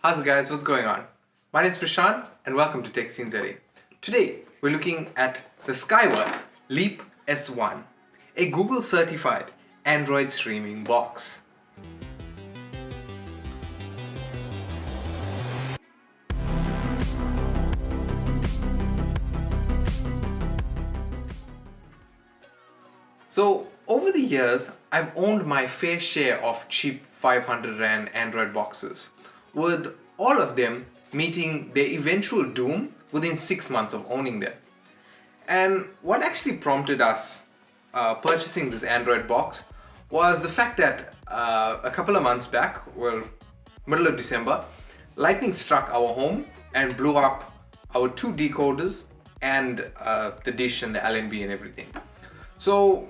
How's it guys, what's going on? My name is Prashant and welcome to Tech Scenes LA. Today we're looking at the Skyworth Leap S1, a Google certified Android streaming box. So over the years, I've owned my fair share of cheap 500 Rand Android boxes, with all of them meeting their eventual doom within 6 months of owning them. And what actually prompted us purchasing this Android box was the fact that a couple of months back, well, middle of December, lightning struck our home and blew up our two decoders and the dish and the LNB and everything. So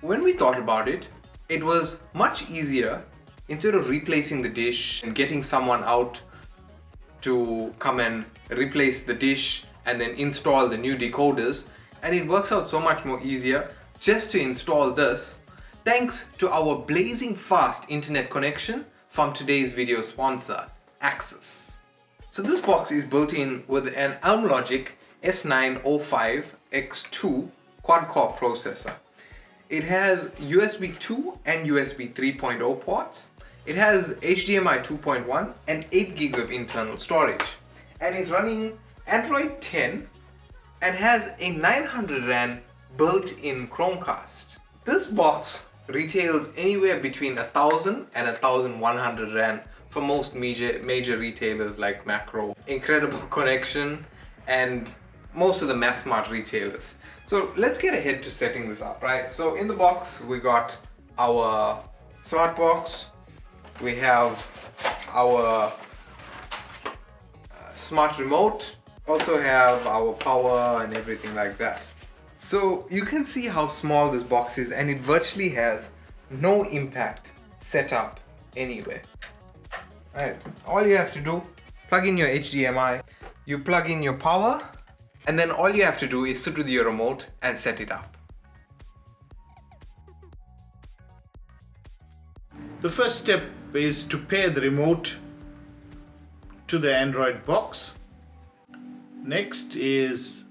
when we thought about it, it was much easier, instead of replacing the dish and getting someone out to come and replace the dish and then install the new decoders, and it works out so much more easier just to install this thanks to our blazing fast internet connection from today's video sponsor, Axis. So this box is built in with an Logic S905X2 quad-core processor. It has USB 2 and USB 3.0 ports. It has HDMI 2.1 and 8 gigs of internal storage. And is running Android 10 and has a 900 Rand built-in Chromecast. This box retails anywhere between 1,000 and 1,100 Rand for most major retailers like Macro, Incredible Connection, and most of the mass mart retailers. So let's get ahead to setting this up, right? So in the box, we got our smart box, we have our smart remote, also have our power and everything like that. So you can see how small this box is, and it virtually has no impact set up anywhere. Right, all you have to do, plug in your HDMI, you plug in your power, and then all you have to do is sit with your remote and set it up. The first step is to pair the remote to the Android box. Next is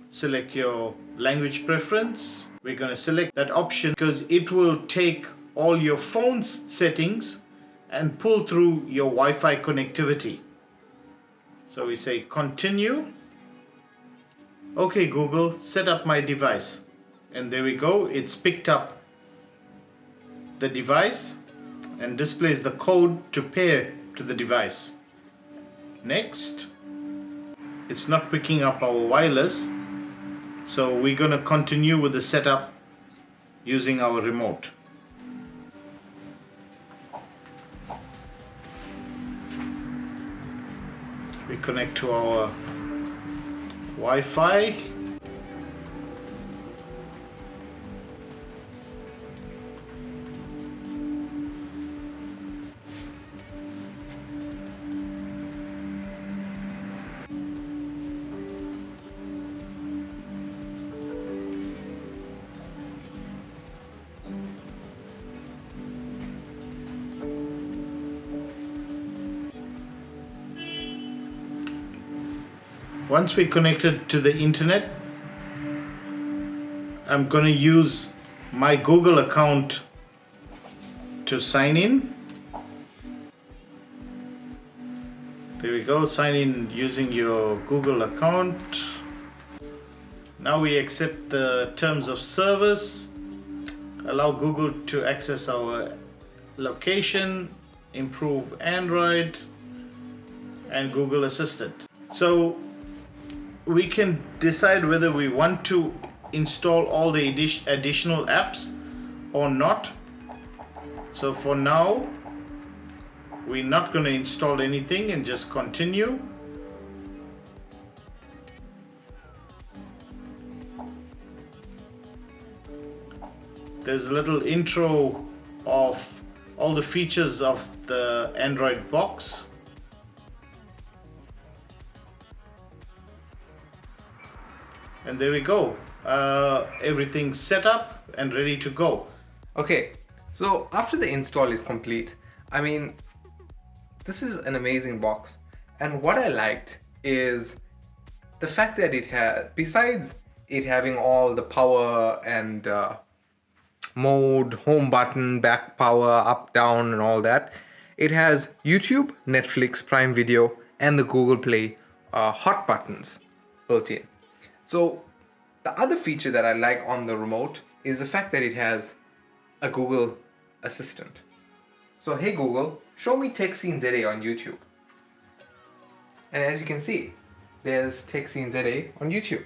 select your language preference. We're going to select that option because it will take all your phone's settings and pull through your Wi-Fi connectivity. So we say continue. Okay Google, set up my device. And there we go, it's picked up the device and displays the code to pair to the device. Next, it's not picking up our wireless, so we're going to continue with the setup using our remote. We connect to our Wi-Fi. Once we connected to the internet, I'm going to use my Google account to sign in. There we go, sign in using your Google account. Now we accept the terms of service, allow Google to access our location, improve Android, and Google Assistant. So we can decide whether we want to install all the additional apps or not. So for now, we're not going to install anything and just continue. There's a little intro of all the features of the Android box. And there we go, everything's set up and ready to go. Okay, so after the install is complete, I mean, this is an amazing box. And what I liked is the fact that it has, besides it having all the power and mode, home button, back power, up, down, and all that, it has YouTube, Netflix, Prime Video, and the Google Play hot buttons built in. So the other feature that I like on the remote is the fact that it has a Google Assistant. So hey Google, show me Tech Scene ZA on YouTube. And as you can see, there's Tech Scene ZA on YouTube.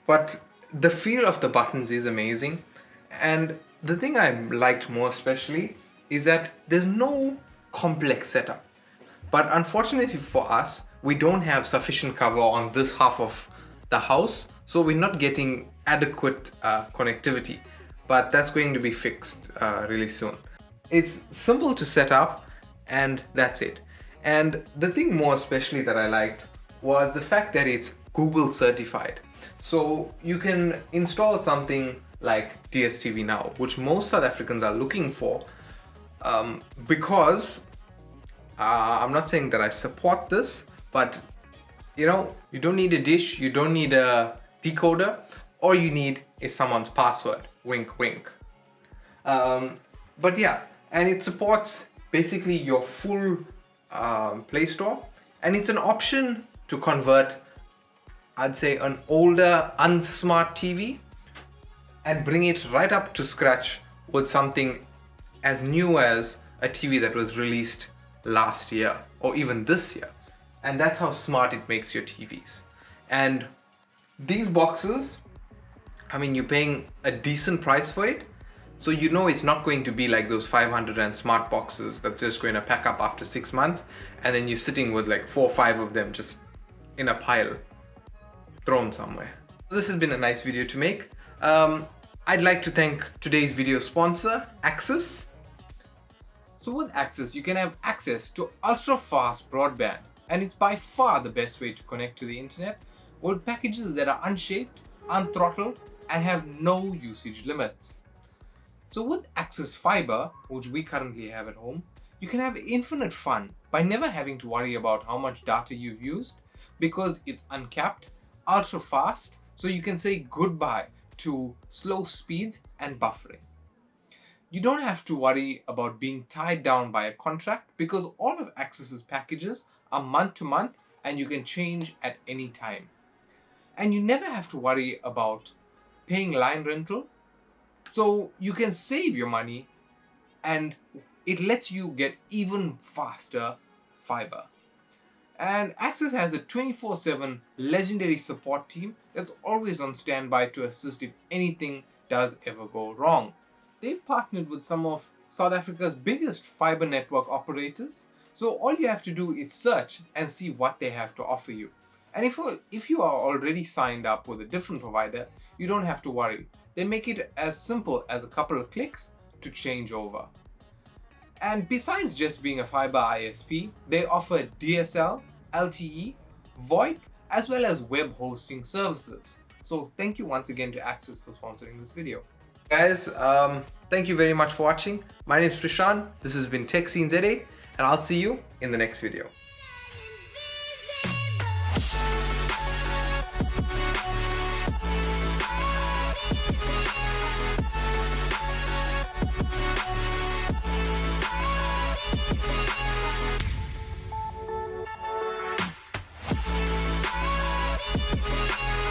But the feel of the buttons is amazing. And the thing I liked more especially is that there's no complex setup. But unfortunately for us, we don't have sufficient cover on this half of the house, so we're not getting adequate connectivity. But that's going to be fixed really soon. It's simple to set up, and that's it. And the thing more especially that I liked was the fact that it's Google certified. So you can install something like DSTV Now, which most South Africans are looking for, because I'm not saying that I support this, but you know, you don't need a dish, you don't need a decoder, all you need is someone's password. Wink, wink. But yeah, and it supports basically your full Play Store, and it's an option to convert, I'd say, an older unsmart TV and bring it right up to scratch with something as new as a TV that was released last year or even this year. And that's how smart it makes your TVs. And these boxes, I mean, you're paying a decent price for it, so you know it's not going to be like those 500 rand smart boxes that's just going to pack up after 6 months and then you're sitting with like 4 or 5 of them just in a pile, thrown somewhere. This has been a nice video to make. I'd like to thank today's video sponsor, Axis. So with Axis, you can have access to ultra-fast broadband, and it's by far the best way to connect to the internet with packages that are unshaped, unthrottled, and have no usage limits. So with Axis Fiber, which we currently have at home, you can have infinite fun by never having to worry about how much data you've used, because it's uncapped, ultra fast, so you can say goodbye to slow speeds and buffering. You don't have to worry about being tied down by a contract, because all of Axis's packages are month to month and you can change at any time. And you never have to worry about paying line rental, so you can save your money and it lets you get even faster fiber. And Axis has a 24/7 legendary support team that's always on standby to assist if anything does ever go wrong. They've partnered with some of South Africa's biggest fiber network operators, so all you have to do is search and see what they have to offer you. And if you are already signed up with a different provider, you don't have to worry. They make it as simple as a couple of clicks to change over. And besides just being a fiber ISP, they offer DSL, LTE, VoIP, as well as web hosting services. So thank you once again to Axis for sponsoring this video. Guys, thank you very much for watching. My name is Prashant. This has been Tech Scene ZA, and I'll see you in the next video.